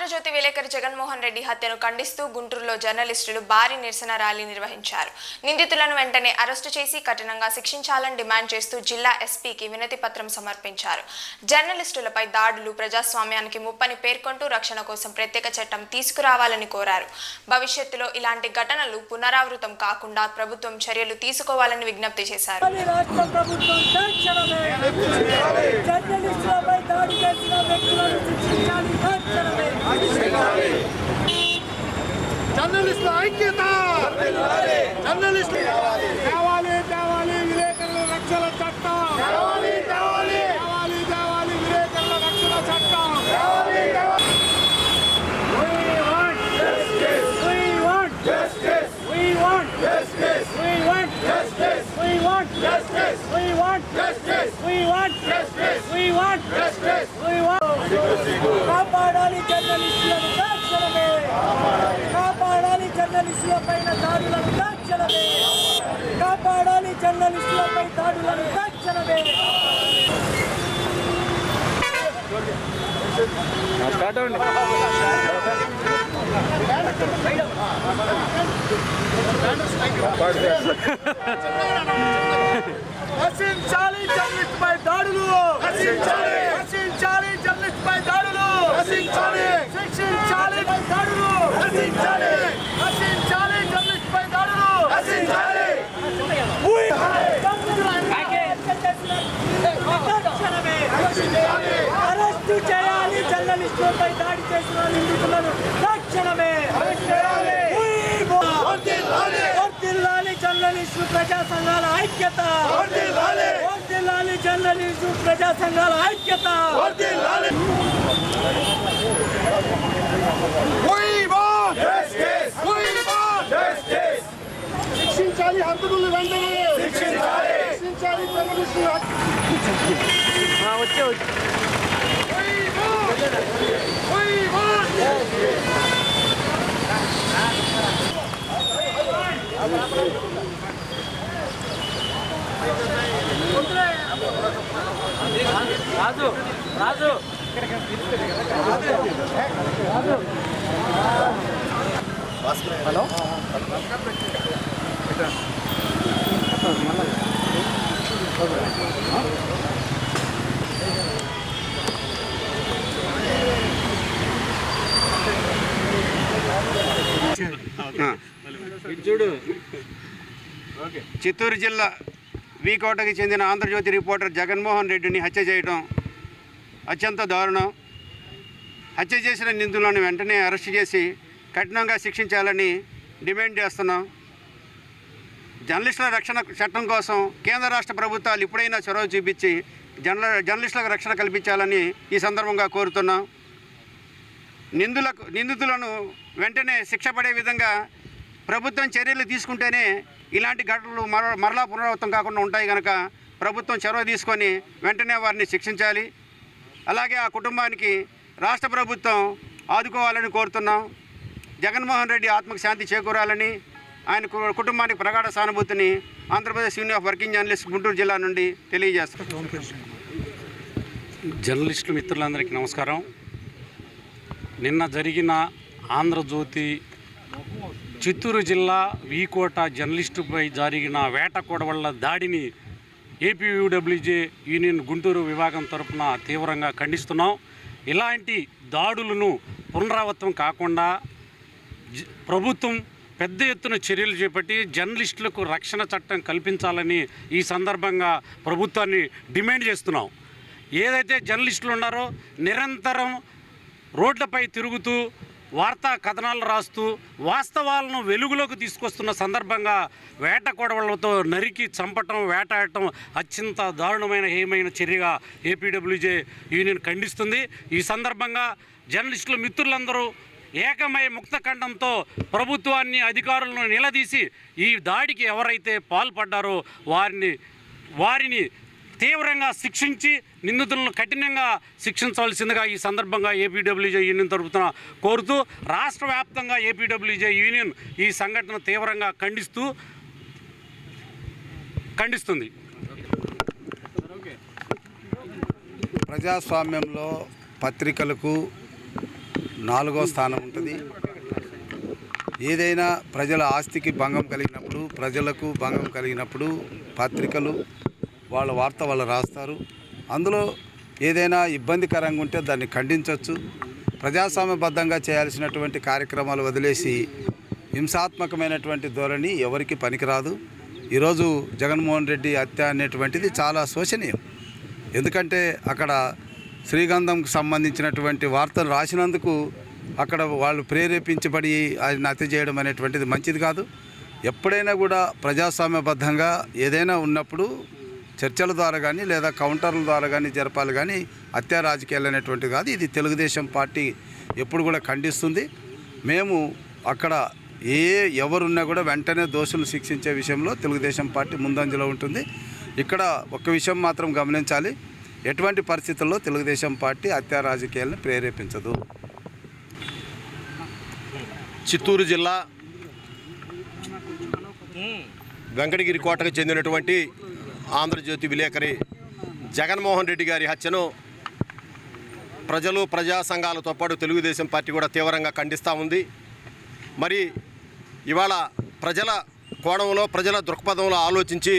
ఆంధ్రజ్యోతి విలేకరి జగన్మోహన్ రెడ్డి హత్యను ఖండిస్తూ గుంటూరులో జర్నలిస్టులు భారీ నిరసన ర్యాలీ నిర్వహించారు. నిందితులను వెంటనే అరెస్టు చేసి కఠినంగా శిక్షించాలని డిమాండ్ చేస్తూ జిల్లా ఎస్పీకి వినతి పత్రం సమర్పించారు. జర్నలిస్టులపై దాడులు ప్రజాస్వామ్యానికి ముప్పని పేర్కొంటూ రక్షణ కోసం ప్రత్యేక చట్టం తీసుకురావాలని కోరారు. భవిష్యత్తులో ఇలాంటి ఘటనలు పునరావృతం కాకుండా ప్రభుత్వం చర్యలు తీసుకోవాలని విజ్ఞప్తి చేశారు. జర్నలిస్టుల ఐక్యత, జర్నలిస్టులు కావాలి కావాలి విలేకరుల రక్షణ చట్టం, కావాలి కావాలి కావాలి కావాలి విలేకరుల రక్షణ చట్టం, కావాలి కావాలి. We want justice. We want justice. We want justice. We want justice. We want justice. We want justice. We want justice. We want కాపాడాలి జర్నలిస్టులను తక్షణమే, కాపాడాలి జర్నలిస్టులపైన దాడులను తక్షణమే, కాపాడాలి జర్నలిస్టులపై దాడులను తక్షణమే. రక్షించాలి జర్నలిస్టుపై దాడులు, రక్షించాలి రక్షించాలి జర్నలిస్టుపై దాడులు, రక్షించాలి శిక్షించాలి దాడులు, రక్షించాలి రక్షించాలి జర్నలిస్టుపై దాడులు, రక్షించాలి. అరెస్టు చేయాలి జర్నలిస్టులపై దాడి చేసిన నిందితులను తక్షణమే. వర్ధిల్లాలి జర్నలిస్టు ప్రజా సంఘాల ఐక్యత, వర్ధిల్లాలి జర్నలిస్టు ప్రజా సంఘాల ఐక్యత. శిక్షించాలి హంతకులు వెంటనే, శిక్షించాలి జర్నలిస్టులు. రాజు రాజు హలో చిత్తూరు జిల్లా వీకోటకి చెందిన ఆంధ్రజ్యోతి రిపోర్టర్ జగన్మోహన్ రెడ్డిని హత్య చేయడం అత్యంత దారుణం. హత్య చేసిన నిందితులను వెంటనే అరెస్టు చేసి కఠినంగా శిక్షించాలని డిమాండ్ చేస్తున్నాం. జర్నలిస్టుల రక్షణ చట్టం కోసం కేంద్ర రాష్ట్ర ప్రభుత్వాలు ఇప్పుడైనా చొరవ చూపించి జర్నలిస్టులకు రక్షణ కల్పించాలని ఈ సందర్భంగా కోరుతున్నాం. నిందితులను వెంటనే శిక్ష పడే విధంగా ప్రభుత్వం చర్యలు తీసుకుంటేనే ఇలాంటి ఘటనలు మరలా పునరావృతం కాకుండా ఉంటాయి కనుక ప్రభుత్వం చొరవ తీసుకొని వెంటనే వారిని శిక్షించాలి. అలాగే ఆ కుటుంబానికి రాష్ట్ర ప్రభుత్వం ఆదుకోవాలని కోరుతున్నాం. జగన్మోహన్ రెడ్డి ఆత్మకు శాంతి చేకూరాలని, ఆయన కుటుంబానికి ప్రగాఢ సానుభూతిని Andhra Pradesh union of working journalist Guntur జిల్లా నుండి తెలియజేస్తాం. జర్నలిస్టు మిత్రులందరికీ నమస్కారం. నిన్న జరిగిన ఆంధ్రజ్యోతి చిత్తూరు జిల్లా వీకోట జర్నలిస్టుపై జరిగిన వేట కొడవళ్ల దాడిని ఏపీయూడబ్ల్యూజే యూనియన్ గుంటూరు విభాగం తరఫున తీవ్రంగా ఖండిస్తున్నాం. ఇలాంటి దాడులను పునరావృతం కాకుండా ప్రభుత్వం పెద్ద ఎత్తున చర్యలు చేపట్టి జర్నలిస్టులకు రక్షణ చట్టం కల్పించాలని ఈ సందర్భంగా ప్రభుత్వాన్ని డిమాండ్ చేస్తున్నాం. ఏదైతే జర్నలిస్టులు ఉన్నారో నిరంతరం రోడ్లపై తిరుగుతూ వార్తా కథనాలు రాస్తూ వాస్తవాలను వెలుగులోకి తీసుకొస్తున్న సందర్భంగా వేట కొడవళ్లతో నరికి చంపటం, వేటాడటం అత్యంత దారుణమైన హేయమైన చర్యగా ఏపీడబ్ల్యూజే యూనియన్ ఖండిస్తుంది. ఈ సందర్భంగా జర్నలిస్టుల మిత్రులందరూ ఏకమై ముక్తఖండంతో ప్రభుత్వాన్ని, అధికారులను నిలదీసి ఈ దాడికి ఎవరైతే పాల్పడ్డారో వారిని తీవ్రంగా శిక్షించి నిందితులను కఠినంగా శిక్షించవలసిందిగా ఈ సందర్భంగా ఏపీడబ్ల్యూజే యూనియన్ తరపున కోరుతూ రాష్ట్ర వ్యాప్తంగా ఏపీడబ్ల్యూజే యూనియన్ ఈ సంఘటన తీవ్రంగా ఖండిస్తుంది. ప్రజాస్వామ్యంలో పత్రికలకు 4వ స్థానం ఉంటుంది. ఏదైనా ప్రజల ఆస్తికి భంగం కలిగినప్పుడు, ప్రజలకు భంగం కలిగినప్పుడు పత్రికలు వాళ్ళ వార్త వాళ్ళు రాస్తారు. అందులో ఏదైనా ఇబ్బందికరంగా ఉంటే దాన్ని ఖండించవచ్చు. ప్రజాస్వామ్యబద్ధంగా చేయాల్సినటువంటి కార్యక్రమాలు వదిలేసి హింసాత్మకమైనటువంటి ధోరణి ఎవరికి పనికిరాదు. ఈరోజు జగన్మోహన్ రెడ్డి హత్య అనేటువంటిది చాలా శోచనీయం. ఎందుకంటే అక్కడ శ్రీగంధంకు సంబంధించినటువంటి వార్తలు రాసినందుకు అక్కడ వాళ్ళు ప్రేరేపించబడి ఆయన హత్య చేయడం అనేటువంటిది మంచిది కాదు. ఎప్పుడైనా కూడా ప్రజాస్వామ్యబద్ధంగా ఏదైనా ఉన్నప్పుడు చర్చల ద్వారా కానీ లేదా కౌంటర్ల ద్వారా కానీ జరపాలి, కానీ హత్యా రాజకీయాలు అనేటువంటిది కాదు. ఇది తెలుగుదేశం పార్టీ ఎప్పుడు కూడా ఖండిస్తుంది. మేము అక్కడ ఎవరున్నా కూడా వెంటనే దోషులు శిక్షించే విషయంలో తెలుగుదేశం పార్టీ ముందంజలో ఉంటుంది. ఇక్కడ ఒక విషయం మాత్రం గమనించాలి, ఎటువంటి పరిస్థితుల్లో తెలుగుదేశం పార్టీ హత్యా రాజకీయాలను ప్రేరేపించదు. చిత్తూరు జిల్లా వెంకటగిరి కోటకు చెందినటువంటి ఆంధ్రజ్యోతి విలేకరి జగన్మోహన్ రెడ్డి గారి హత్యను ప్రజలు, ప్రజా సంఘాలతో పాటు తెలుగుదేశం పార్టీ కూడా తీవ్రంగా ఖండిస్తూ ఉంది. మరి ఇవాళ ప్రజల కోణంలో, ప్రజల దృక్పథంలో ఆలోచించి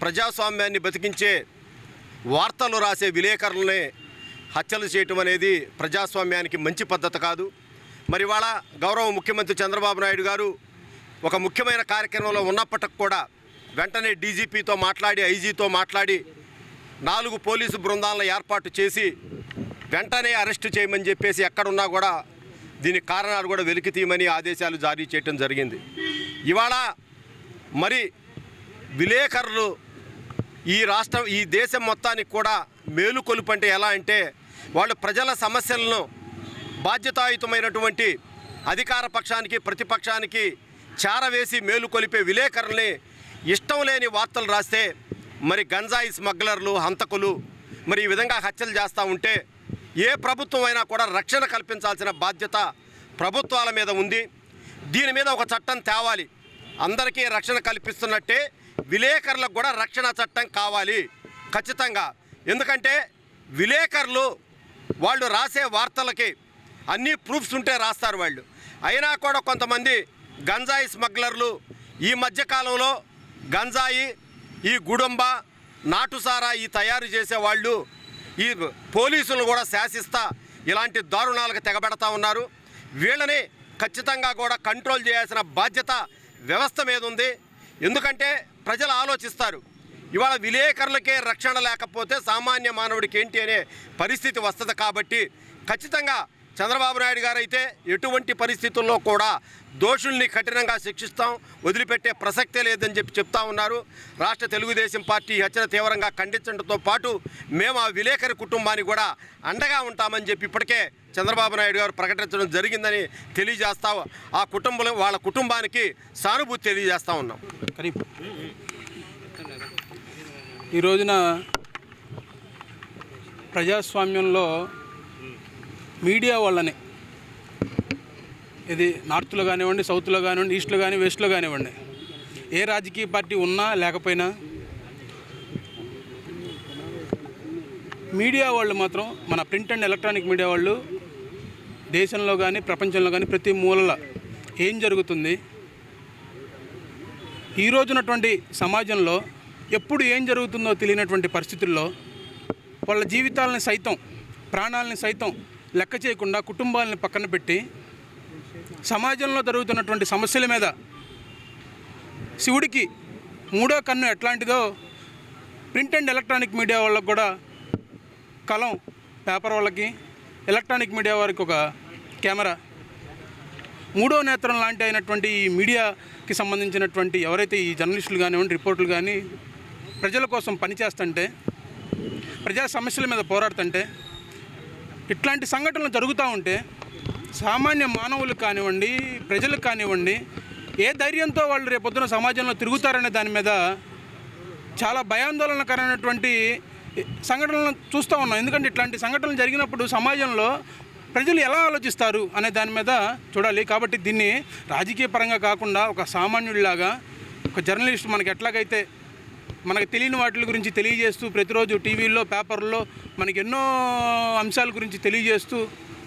ప్రజాస్వామ్యాన్ని బతికించే వార్తలు రాసే విలేకరులని హత్యలు చేయటం అనేది ప్రజాస్వామ్యానికి మంచి పద్ధతి కాదు. మరి ఇవాళ గౌరవ ముఖ్యమంత్రి చంద్రబాబు నాయుడు గారు ఒక ముఖ్యమైన కార్యక్రమంలో ఉన్నప్పటికి కూడా వెంటనే డీజీపీతో మాట్లాడి, ఐజీతో మాట్లాడి 4 పోలీసు బృందాలను ఏర్పాటు చేసి వెంటనే అరెస్టు చేయమని చెప్పేసి ఎక్కడున్నా కూడా దీనికి కారణాలు కూడా వెలికి తీయమని ఆదేశాలు జారీ చేయడం జరిగింది. ఇవాళ మరి విలేకరులు ఈ దేశం మొత్తానికి కూడా మేలుకొలుపంటే ఎలా అంటే, వాళ్ళు ప్రజల సమస్యలను బాధ్యతాయుతమైనటువంటి అధికార పక్షానికి, ప్రతిపక్షానికి చారవేసి మేలుకొలిపే విలేకరుల్ని ఇష్టం లేని వార్తలు రాస్తే మరి గంజాయి స్మగ్లర్లు, హంతకులు మరి ఈ విధంగా హత్యలు చేస్తూ ఉంటే ఏ ప్రభుత్వం అయినా కూడా రక్షణ కల్పించాల్సిన బాధ్యత ప్రభుత్వాల మీద ఉంది. దీని మీద ఒక చట్టం తేవాలి. అందరికీ రక్షణ కల్పిస్తున్నట్టే విలేకరులకు కూడా రక్షణ చట్టం కావాలి ఖచ్చితంగా. ఎందుకంటే విలేకరులు వాళ్ళు రాసే వార్తలకి అన్ని ప్రూఫ్స్ ఉంటే రాస్తారు వాళ్ళు. అయినా కూడా కొంతమంది గంజాయి స్మగ్లర్లు ఈ మధ్యకాలంలో గంజాయి, ఈ గుడుంబ, నాటుసారా ఈ తయారు చేసేవాళ్ళు ఈ పోలీసులు కూడా శాసిస్తా ఇలాంటి దారుణాలకు తెగబెడతా ఉన్నారు. వీళ్ళని ఖచ్చితంగా కూడా కంట్రోల్ చేయాల్సిన బాధ్యత వ్యవస్థ మీద ఉంది. ఎందుకంటే ప్రజలు ఆలోచిస్తారు, ఇవాళ విలేకరులకే రక్షణ లేకపోతే సామాన్య మానవుడికి ఏంటి అనే పరిస్థితి వస్తుంది. కాబట్టి ఖచ్చితంగా చంద్రబాబు నాయుడు గారు అయితే ఎటువంటి పరిస్థితుల్లో కూడా దోషుల్ని కఠినంగా శిక్షిస్తాం, వదిలిపెట్టే ప్రసక్తే లేదని చెప్తా ఉన్నారు. రాష్ట్ర తెలుగుదేశం పార్టీ హత్యను తీవ్రంగా ఖండించడంతో పాటు మేము ఆ విలేకరి కుటుంబానికి కూడా అండగా ఉంటామని చెప్పి ఇప్పటికే చంద్రబాబు నాయుడు గారు ప్రకటించడం జరిగిందని తెలియజేస్తా ఆ వాళ్ళ కుటుంబానికి సానుభూతి తెలియజేస్తూ ఉన్నాం. ఈ రోజున ప్రజాస్వామ్యంలో మీడియా వాళ్ళని, ఇది నార్త్లో కానివ్వండి, సౌత్లో కానివ్వండి, ఈస్ట్లో కానీ, వెస్ట్లో కానివ్వండి, ఏ రాజకీయ పార్టీ ఉన్నా లేకపోయినా మీడియా వాళ్ళు మాత్రం, మన ప్రింట్ అండ్ ఎలక్ట్రానిక్ మీడియా వాళ్ళు దేశంలో కానీ ప్రపంచంలో కానీ ప్రతి మూలలో ఏం జరుగుతుంది, ఈ రోజునటువంటి సమాజంలో ఎప్పుడు ఏం జరుగుతుందో తెలియనటువంటి పరిస్థితుల్లో వాళ్ళ జీవితాలని సైతం, ప్రాణాలని సైతం లెక్క చేయకుండా కుటుంబాలని పక్కన పెట్టి సమాజంలో జరుగుతున్నటువంటి సమస్యల మీద శివుడికి 3వ కన్ను ఎట్లాంటిదో ప్రింట్ అండ్ ఎలక్ట్రానిక్ మీడియా వాళ్ళకు కూడా కలం, పేపర్ వాళ్ళకి, ఎలక్ట్రానిక్ మీడియా వారికి ఒక కెమెరా, 3వ నేత్రం లాంటి అయినటువంటి ఈ మీడియాకి సంబంధించినటువంటి ఎవరైతే ఈ జర్నలిస్టులు కానివ్వండి, రిపోర్టులు కానీ ప్రజల కోసం పనిచేస్తుంటే, ప్రజా సమస్యల మీద పోరాడుతుంటే, ఇట్లాంటి సంఘటనలు జరుగుతూ ఉంటే సామాన్య మానవులకు కానివ్వండి, ప్రజలకు కానివ్వండి, ఏ ధైర్యంతో వాళ్ళు రేపొద్దున సమాజంలో తిరుగుతారనే దాని మీద చాలా భయాందోళనకరమైనటువంటి సంఘటనలను చూస్తూ ఉన్నాం. ఎందుకంటే ఇట్లాంటి సంఘటనలు జరిగినప్పుడు సమాజంలో ప్రజలు ఎలా ఆలోచిస్తారు అనే దాని మీద చూడాలి. కాబట్టి దీన్ని రాజకీయ పరంగా కాకుండా ఒక సామాన్యుడిలాగా, ఒక జర్నలిస్ట్ మనకి ఎట్లాగైతే మనకు తెలియని వాటి గురించి తెలియజేస్తూ ప్రతిరోజు టీవీల్లో, పేపర్లో మనకి ఎన్నో అంశాల గురించి తెలియజేస్తూ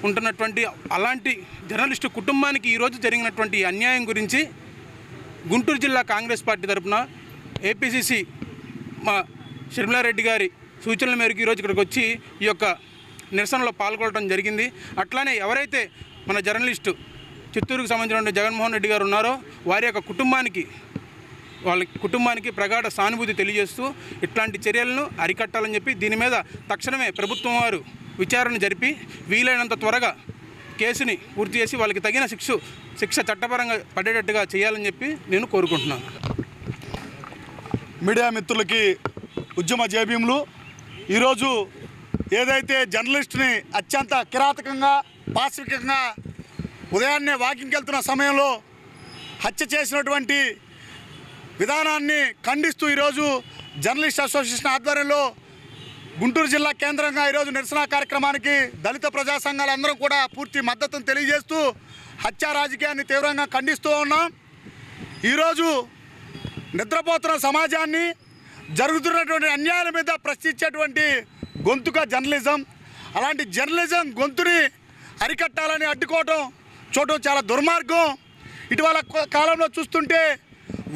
ఉంటున్నటువంటి అలాంటి జర్నలిస్టు కుటుంబానికి ఈరోజు జరిగినటువంటి అన్యాయం గురించి గుంటూరు జిల్లా కాంగ్రెస్ పార్టీ తరఫున ఏపీసీసీ మా షర్మిలారెడ్డి గారి సూచనల మేరకు ఈరోజు ఇక్కడికి వచ్చి ఈ యొక్క నిరసనలో పాల్గొనడం జరిగింది. అట్లానే ఎవరైతే మన జర్నలిస్టు చిత్తూరుకు సంబంధించిన జగన్మోహన్ రెడ్డి గారు ఉన్నారో వారి యొక్క వాళ్ళ కుటుంబానికి ప్రగాఢ సానుభూతి తెలియజేస్తూ ఇట్లాంటి చర్యలను అరికట్టాలని చెప్పి దీని మీద తక్షణమే ప్రభుత్వం వారు విచారణ జరిపి వీలైనంత త్వరగా కేసుని పూర్తి చేసి వాళ్ళకి తగిన శిక్ష చట్టపరంగా పడేటట్టుగా చేయాలని చెప్పి నేను కోరుకుంటున్నాను. మీడియా మిత్రులకి ఉద్యమ జయభీములు. ఈరోజు ఏదైతే జర్నలిస్ట్ని అత్యంత కిరాతకంగా పాశవికంగా ఉదయాన్నే వాకింగ్కి వెళ్తున్న సమయంలో హత్య చేసినటువంటి విధానాన్ని ఖండిస్తూ ఈరోజు జర్నలిస్ట్ అసోసియేషన్ ఆధ్వర్యంలో గుంటూరు జిల్లా కేంద్రంగా ఈరోజు నిరసన కార్యక్రమానికి దళిత ప్రజా సంఘాలందరం కూడా పూర్తి మద్దతును తెలియజేస్తూ హత్యా రాజకీయాన్ని తీవ్రంగా ఖండిస్తూ ఉన్నాం. ఈరోజు నిద్రపోతున్న సమాజాన్ని జరుగుతున్నటువంటి అన్యాయాల మీద ప్రశ్నించేటువంటి గొంతుగా జర్నలిజం. అలాంటి జర్నలిజం గొంతుని అరికట్టాలని చూడటం చాలా దుర్మార్గం. ఇటీవల కాలంలో చూస్తుంటే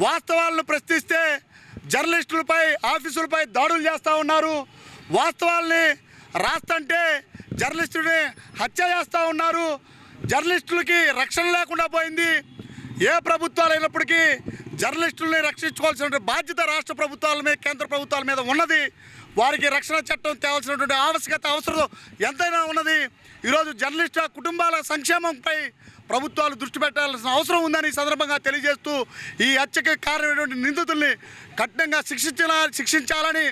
వాస్తవాలను ప్రశ్నిస్తే జర్నలిస్టులపై ఆఫీసులపై దాడులు చేస్తూ ఉన్నారు. వాస్తవాల్ని రాస్తంటే జర్నలిస్టుని హత్య చేస్తూ ఉన్నారు. జర్నలిస్టులకి రక్షణ లేకుండా పోయింది. ఏ ప్రభుత్వాలు అయినప్పటికీ జర్నలిస్టుల్ని రక్షించుకోవాల్సిన బాధ్యత రాష్ట్ర ప్రభుత్వాల మీద కేంద్ర ప్రభుత్వాల మీద ఉన్నది. వారికి రక్షణ చట్టం తేవాల్సినటువంటి అవసరం ఎంతైనా ఉన్నది. ఈరోజు జర్నలిస్టుల కుటుంబాల సంక్షేమంపై ప్రభుత్వాలు దృష్టి పెట్టాల్సిన అవసరం ఉందని సందర్భంగా తెలియజేస్తూ ఈ హత్యకి కారణమైనటువంటి నిందితుల్ని కఠినంగా శిక్షించాలని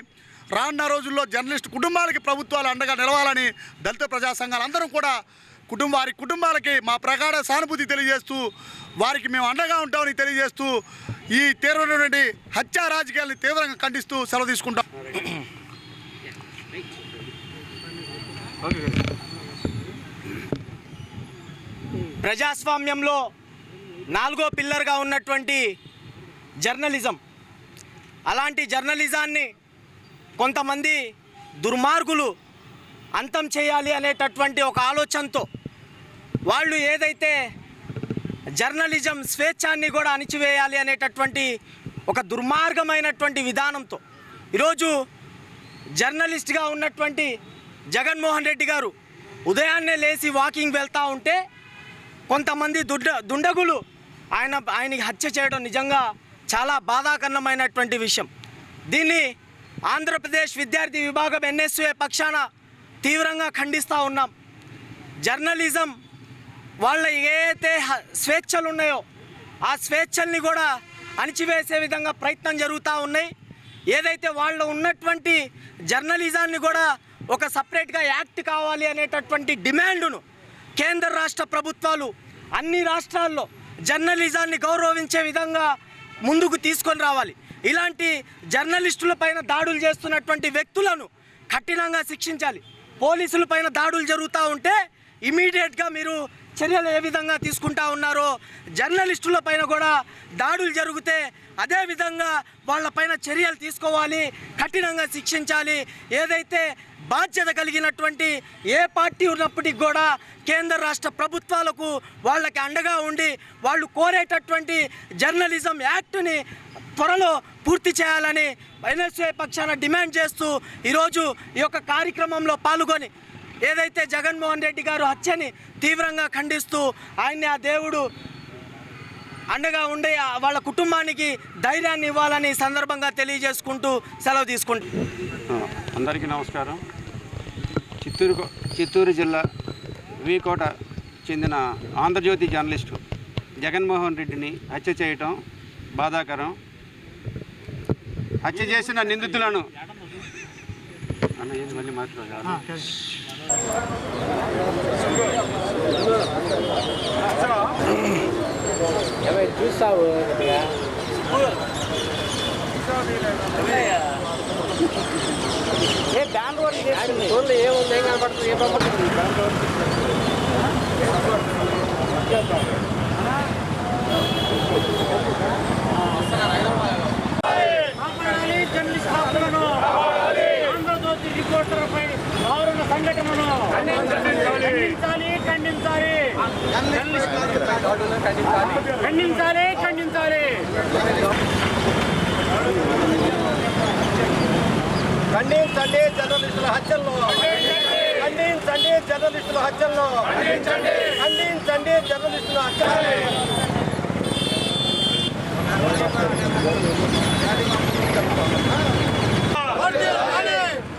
రానున్న రోజుల్లో జర్నలిస్టు కుటుంబాలకి ప్రభుత్వాలు అండగా నిలవాలని దళిత ప్రజా సంఘాలందరం కూడా వారి కుటుంబాలకి మా ప్రగాఢ సానుభూతి తెలియజేస్తూ వారికి మేము అండగా ఉంటామని తెలియజేస్తూ ఈ తీవ్రమైనటువంటి హత్యా రాజకీయాలను తీవ్రంగా ఖండిస్తూ సెలవు తీసుకుంటాం. ప్రజాస్వామ్యంలో 4వ పిల్లర్గా ఉన్నటువంటి జర్నలిజం, అలాంటి జర్నలిజాన్ని కొంతమంది దుర్మార్గులు అంతం చేయాలి అనేటటువంటి ఒక ఆలోచనతో వాళ్ళు ఏదైతే జర్నలిజం స్వేచ్ఛాన్ని కూడా అణిచివేయాలి అనేటటువంటి ఒక దుర్మార్గమైనటువంటి విధానంతో ఈరోజు జర్నలిస్ట్గా ఉన్నటువంటి జగన్మోహన్ రెడ్డి గారు ఉదయాన్నే లేచి వాకింగ్ వెళ్తూ ఉంటే కొంతమంది దుండగులు ఆయనకి హత్య చేయడం నిజంగా చాలా బాధాకరమైనటువంటి విషయం. దీన్ని ఆంధ్రప్రదేశ్ విద్యార్థి విభాగం NSUA పక్షాన తీవ్రంగా ఖండిస్తూ ఉన్నాం. జర్నలిజం వాళ్ళ ఏదైతే స్వేచ్ఛలు ఉన్నాయో ఆ స్వేచ్ఛల్ని కూడా అణిచివేసే విధంగా ప్రయత్నం జరుగుతూ ఉన్నాయి. ఏదైతే వాళ్ళు ఉన్నటువంటి జర్నలిజాన్ని కూడా ఒక సపరేట్గా యాక్ట్ కావాలి అనేటటువంటి డిమాండును కేంద్ర రాష్ట్ర ప్రభుత్వాలు అన్ని రాష్ట్రాల్లో జర్నలిజాన్ని గౌరవించే విధంగా ముందుకు తీసుకొని రావాలి. ఇలాంటి జర్నలిస్టులపైన దాడులు చేస్తున్నటువంటి వ్యక్తులను కఠినంగా శిక్షించాలి. పోలీసులపైన దాడులు జరుగుతూ ఉంటే ఇమీడియట్గా మీరు చర్యలు ఏ విధంగా తీసుకుంటా ఉన్నారో జర్నలిస్టులపైన కూడా దాడులు జరిగితే అదే విధంగా వాళ్ళపైన చర్యలు తీసుకోవాలి, కఠినంగా శిక్షించాలి. ఏదైతే బాధ్యత కలిగినటువంటి ఏ పార్టీ ఉన్నప్పటికీ కూడా కేంద్ర రాష్ట్ర ప్రభుత్వాలకు వాళ్ళకి అండగా ఉండి వాళ్ళు కోరేటటువంటి జర్నలిజం యాక్ట్ని త్వరలో పూర్తి చేయాలని NSUA పక్షాన డిమాండ్ చేస్తూ ఈరోజు ఈ యొక్క కార్యక్రమంలో పాల్గొని ఏదైతే జగన్మోహన్ రెడ్డి గారు హత్యని తీవ్రంగా ఖండిస్తూ ఆయన్ని ఆ దేవుడు అండగా ఉండే వాళ్ళ కుటుంబానికి ధైర్యాన్ని ఇవ్వాలని సందర్భంగా తెలియజేసుకుంటూ సెలవు తీసుకుంటూ అందరికీ నమస్కారం. చిత్తూరు జిల్లా వీకోట చెందిన ఆంధ్రజ్యోతి జర్నలిస్టు జగన్మోహన్ రెడ్డిని హత్య చేయటం బాధాకరం. హత్య చేసిన నిందితులను మళ్ళీ మాట్లాడారు. చూస్తావు ఏ బ్యాన్ రోడ్ చూడలే ఏముంది, ఏం కనపడుతుంది, ఏ పంపడుతుంది బ్యాన్ రోడ్. జర్నలిస్ట్ హక్కులను ఆంధ్రజ్యోతి రిపోర్టర్పై దారుణ సంఘటనను ఖండించాలి. ఖండించాలి ఖండించాలి ఖండించండి జర్నలిస్టుల హత్యల్లో, ఖండించండి జర్నలిస్టుల హత్యల్లో, ఖండించండి జర్నలిస్టుల హత్యల్లో.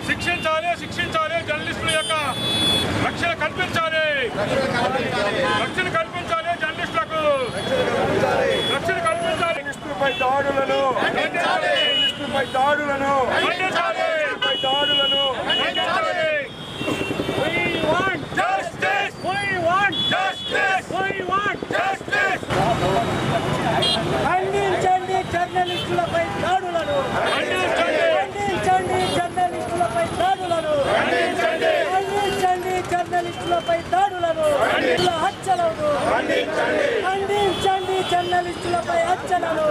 శిక్షించాలి శిక్షించాలి జర్నలిస్టుల యొక్క రక్షణ కల్పించాలి రక్షణ కల్పించాలి జర్నలిస్టులకు రక్షణ కల్పించాలి జర్నలిస్టులపై దాడులను జర్నలిస్టులపై దాడులను దాడులను We want justice! We want justice! We want justice! ఖండించండి జర్నలిస్టులపై దాడులను, ఖండించండి జర్నలిస్టులపై దాడులను, ఖండించండి జర్నలిస్టులపై దాడులను, హత్యలను ఖండించండి జర్నలిస్టులపై హత్యలను